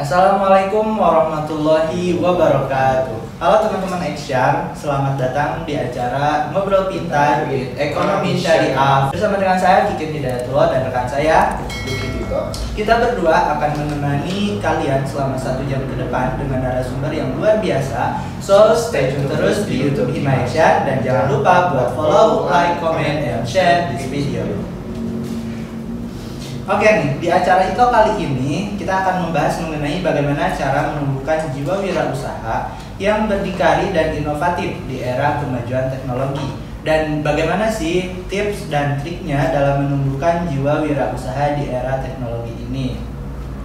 Assalamualaikum warahmatullahi wabarakatuh. Halo teman-teman Eksyar, selamat datang di acara Ngobrol Pintar with Ekonomi Syariah bersama dengan saya Kiki Hidayatullah dan rekan saya Duki Tito. Kita berdua akan menemani kalian selama 1 jam ke depan dengan narasumber yang luar biasa. So stay tune terus di YouTube Hima Eksyar dan jangan lupa buat follow, like, comment, and share this video. Oke nih, di acara itu kali ini kita akan membahas mengenai bagaimana cara menumbuhkan jiwa wirausaha yang berdikari dan inovatif di era kemajuan teknologi. Dan bagaimana sih tips dan triknya dalam menumbuhkan jiwa wirausaha di era teknologi ini.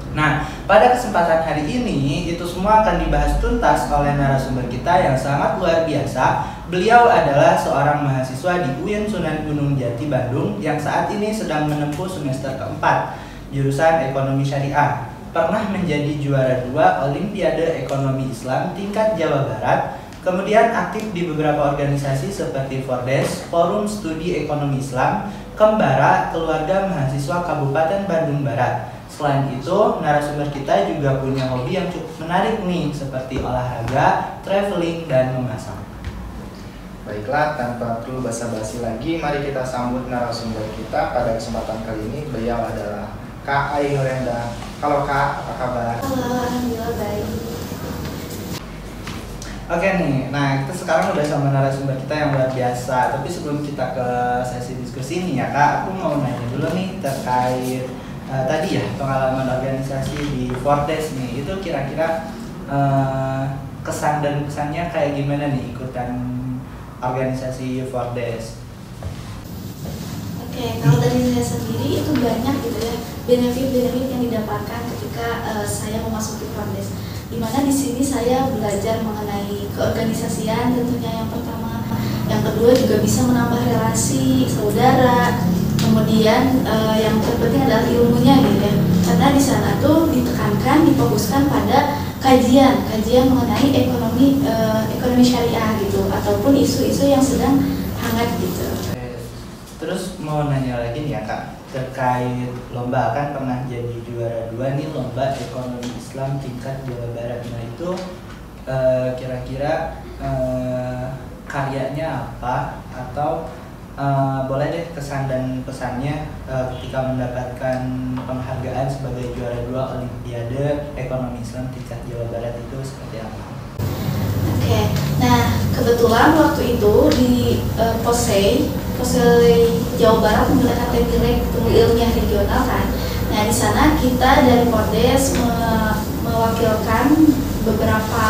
Nah, pada kesempatan hari ini itu semua akan dibahas tuntas oleh narasumber kita yang sangat luar biasa. Beliau adalah seorang mahasiswa di UIN Sunan Gunung Jati Bandung yang saat ini sedang menempuh semester keempat jurusan Ekonomi Syariah. Pernah menjadi juara 2 Olimpiade Ekonomi Islam tingkat Jawa Barat. Kemudian aktif di beberapa organisasi seperti Fordes, Forum Studi Ekonomi Islam, Kembara, Keluarga Mahasiswa Kabupaten Bandung Barat. Selain itu, narasumber kita juga punya hobi yang cukup menarik nih, seperti olahraga, traveling, dan memasak. Baiklah, tanpa perlu basa-basi lagi, mari kita sambut narasumber kita pada kesempatan kali ini. Beliau adalah Kak Ai Nurenda. Halo Kak, apa kabar? Halo, alhamdulillah baik. Oke nih, nah kita sekarang udah sama narasumber kita yang luar biasa. Tapi sebelum kita ke sesi diskusi nih ya Kak, aku mau nanya dulu nih terkait tadi ya pengalaman organisasi di Fordes nih. Itu kira-kira kesan dan pesannya kayak gimana nih ikutan organisasi Fordes? Oke, kalau dari saya sendiri itu banyak gitu ya benefit-benefit yang didapatkan ketika saya memasuki Fordes. Dimana di sini saya belajar mengenai keorganisasian tentunya yang pertama, yang kedua juga bisa menambah relasi saudara, kemudian yang terpenting adalah ilmunya gitu ya. Karena di sana tuh ditekankan, difokuskan pada kajian mengenai ekonomi syariah gitu, ataupun isu-isu yang sedang hangat gitu. Terus mau nanya lagi nih ya Kak, terkait lomba, kan pernah jadi juara 2 nih lomba ekonomi Islam tingkat Jawa Barat. Nah itu kira-kira karyanya apa, atau boleh deh kesan dan pesannya ketika mendapatkan penghargaan sebagai juara 2 Olimpiade Ekonomi Islam tingkat Jawa Barat itu seperti apa? Oke, nah kebetulan waktu itu di POSEI Jawa Barat menggunakan teknik ilmiah regional kan. Nah di sana kita dari Fordes mewakilkan beberapa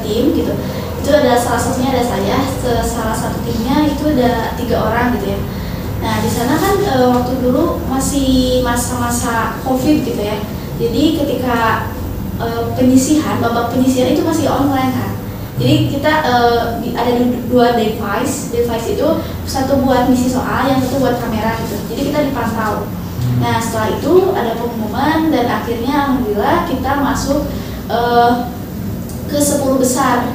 tim gitu. Itu ada salah satunya ada saya, salah satu timnya itu ada 3 orang gitu ya. Nah di sana kan waktu dulu masih masa-masa COVID gitu ya. Jadi ketika babak penyisihan itu masih online kan. Jadi kita ada 2 device itu satu buat ngisi soal, yang satu buat kamera gitu. Jadi kita dipantau. Nah setelah itu ada pengumuman dan akhirnya alhamdulillah kita masuk ke 10 besar.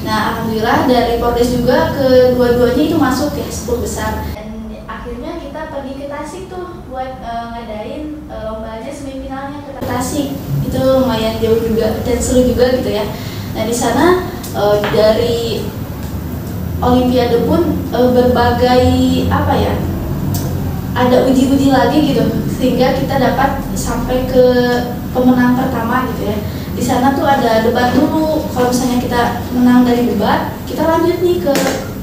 Nah alhamdulillah dari Fordes juga kedua-duanya itu masuk ya 10 besar. Dan akhirnya kita pergi ke Tasik tuh buat ngadain lombanya semifinalnya ke Tasik. Itu lumayan jauh juga dan seru juga gitu ya. Nah di sana dari Olimpiade pun berbagai ada uji-uji lagi gitu, sehingga kita dapat sampai ke pemenang pertama gitu ya. Di sana tuh ada debat dulu. Kalau misalnya kita menang dari debat, kita lanjut nih ke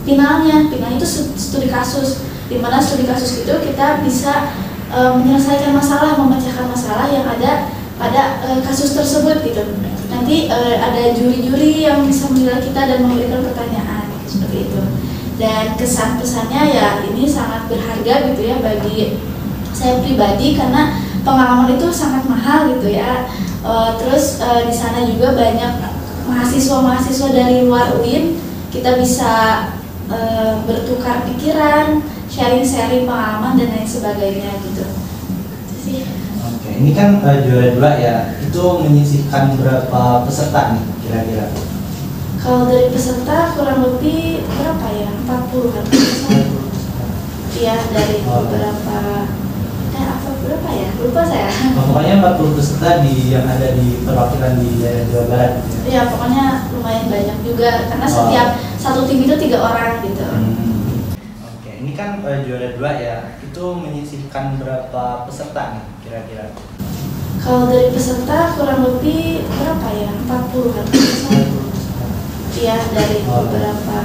finalnya. Finalnya itu studi kasus, di mana studi kasus itu kita bisa menyelesaikan masalah, memecahkan masalah yang ada pada kasus tersebut gitu. Nanti ada juri-juri yang bisa menilai kita dan memberikan pertanyaan seperti itu. Dan kesan-pesannya ya ini sangat berharga gitu ya bagi saya pribadi, karena pengalaman itu sangat mahal gitu ya. Terus di sana juga banyak mahasiswa dari luar UIN, kita bisa bertukar pikiran, sharing pengalaman dan lain sebagainya gitu. Oke, ini kan juara 2 ya, itu menyisihkan berapa peserta nih kira-kira? Kalau dari peserta kurang lebih berapa ya? 40 kan? Iya, dari beberapa berapa ya? Lupa saya. Pokoknya 40 peserta yang ada di perwakilan di daerah Jawa Barat gitu ya? Iya, pokoknya lumayan banyak juga karena setiap satu tim itu 3 orang gitu. Oke, ini kan juara 2 ya, itu menyisihkan berapa peserta nih kira-kira? Kalau dari peserta kurang lebih berapa ya? 40 kan? Iya, dari beberapa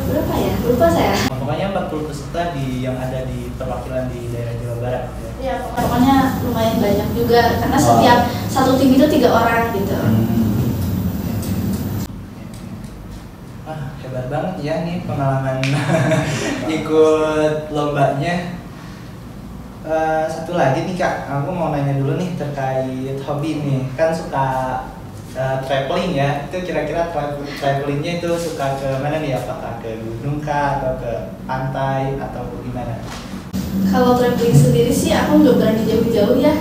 berapa ya? Lupa saya. Pokoknya 40 peserta yang ada di perwakilan di daerah Jawa Barat ya? Iya, pokoknya lumayan banyak juga karena setiap satu tim itu 3 orang gitu. Hebat banget ya nih pengalaman ikut lombanya. Satu lagi nih Kak, aku mau nanya dulu nih terkait hobi nih. Kan suka traveling ya, itu kira-kira travelingnya itu suka ke mana nih? Apakah ke gunung kah, atau ke pantai, atau gimana? Kalau traveling sendiri sih aku nggak berani jauh-jauh ya.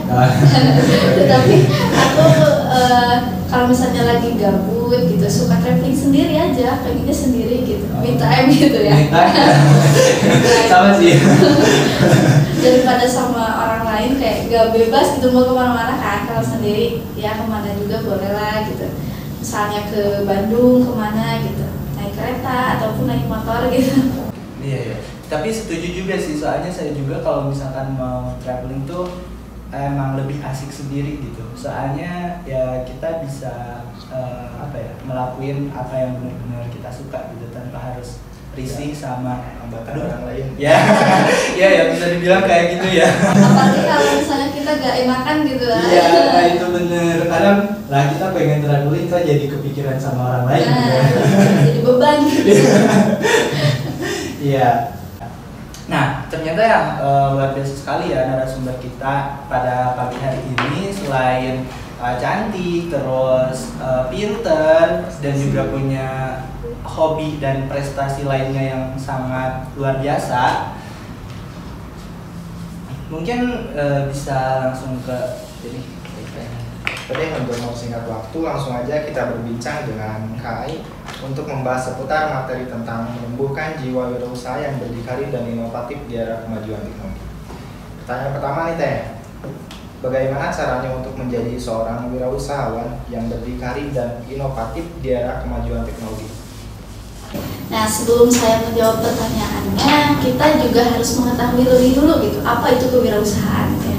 Tetapi aku kalau misalnya lagi gabut gitu suka traveling sendiri aja, pengennya sendiri gitu, me time gitu ya. Me time ya? Sama sih. Daripada sama orang lain kayak gak bebas gitu mau kemana-mana kan. Kalau sendiri ya kemana juga boleh lah gitu. Misalnya ke Bandung kemana gitu, naik kereta ataupun naik motor gitu. Iya. Tapi setuju juga sih, soalnya saya juga kalau misalkan mau traveling tuh emang lebih asik sendiri gitu. Soalnya ya kita bisa ngelakuin apa yang benar-benar kita suka gitu tanpa harus risih sama orang lain. Ya, ya bisa dibilang kayak gitu ya. Apalagi kalau misalnya kita gak enakan gitu lah. Iya, itu bener. Kadang lah kita pengen traveling kita jadi kepikiran sama orang lain. Jadi beban gitu. Iya. Nah, ternyata ya luar biasa sekali ya narasumber kita pada pagi hari ini. Selain cantik, terus pinter, dan juga punya hobi dan prestasi lainnya yang sangat luar biasa. Mungkin bisa langsung ke ini. Tadi untuk singkat waktu langsung aja kita berbincang dengan Kak Ai untuk membahas seputar materi tentang menumbuhkan jiwa wirausaha yang berdikari dan inovatif di era kemajuan teknologi. Pertanyaan pertama nih Teh, bagaimana caranya untuk menjadi seorang wirausahawan yang berdikari dan inovatif di era kemajuan teknologi? Nah, sebelum saya menjawab pertanyaannya, kita juga harus mengetahui lebih dulu gitu, apa itu kewirausahaan ya.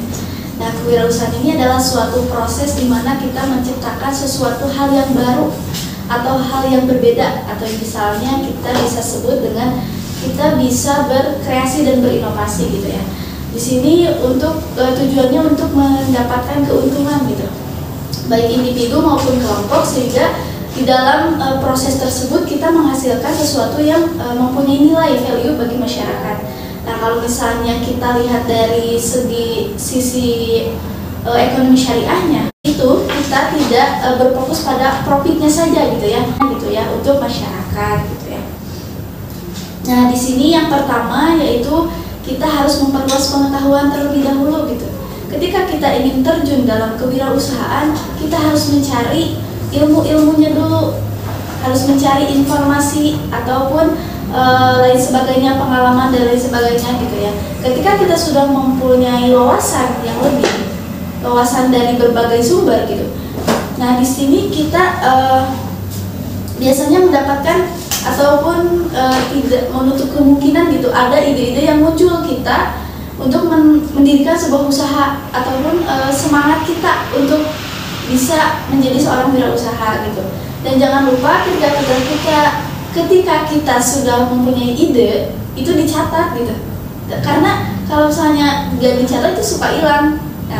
Nah, kewirausahaan ini adalah suatu proses di mana kita menciptakan sesuatu hal yang baru atau hal yang berbeda, atau misalnya kita bisa sebut dengan kita bisa berkreasi dan berinovasi gitu ya. Di sini untuk tujuannya untuk mendapatkan keuntungan gitu, baik individu maupun kelompok, sehingga di dalam proses tersebut kita menghasilkan sesuatu yang mempunyai nilai value bagi masyarakat. Nah, kalau misalnya kita lihat dari sisi ekonomi syariahnya, itu kita tidak berfokus pada profitnya saja gitu ya untuk masyarakat gitu ya. Nah, di sini yang pertama yaitu kita harus memperluas pengetahuan terlebih dahulu gitu. Ketika kita ingin terjun dalam kewirausahaan, kita harus mencari ilmu-ilmunya dulu, harus mencari informasi ataupun lain sebagainya, pengalaman dan lain sebagainya gitu ya. Ketika kita sudah mempunyai wawasan yang lebih, wawasan dari berbagai sumber gitu. Nah, di sini kita biasanya mendapatkan ataupun tidak menutup kemungkinan gitu, ada ide-ide yang muncul kita untuk mendirikan sebuah usaha ataupun semangat kita untuk bisa menjadi seorang wirausaha gitu. Dan jangan lupa ketika kita sudah mempunyai ide, itu dicatat gitu. Karena kalau misalnya nggak dicatat itu suka hilang. Nah,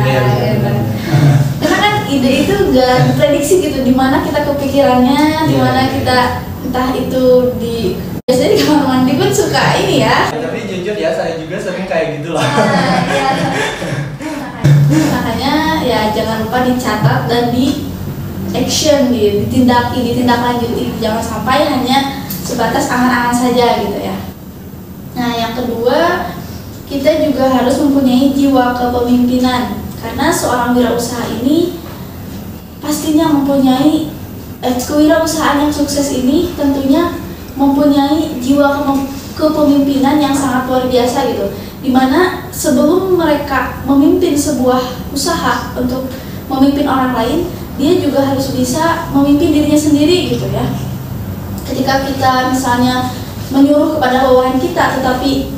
karena kan ide itu nggak diprediksi gitu, di mana kita kepikirannya, di mana kita entah itu biasanya di kamar mandi pun suka ini ya. Tapi jujur ya, saya juga sering kayak gitu lah. Ya. Makanya ya jangan lupa dicatat dan di action, ditindaklanjuti, jangan sampai hanya sebatas angan-angan saja gitu ya. Nah, yang kedua, kita juga harus mempunyai jiwa kepemimpinan, karena seorang wirausaha ini pastinya mempunyai kewirausahaan yang sukses ini tentunya mempunyai jiwa kepemimpinan yang sangat luar biasa gitu. dimana sebelum mereka memimpin sebuah usaha untuk memimpin orang lain, dia juga harus bisa memimpin dirinya sendiri gitu ya. Ketika kita misalnya menyuruh kepada bawahan kita, tetapi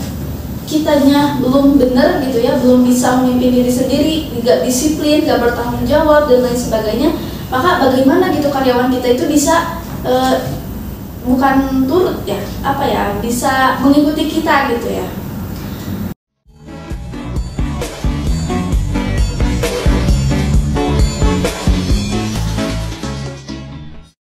kitanya belum benar gitu ya, belum bisa memimpin diri sendiri, tidak disiplin, tidak bertanggung jawab dan lain sebagainya, maka bagaimana gitu karyawan kita itu bisa bukan turut ya, bisa mengikuti kita gitu ya.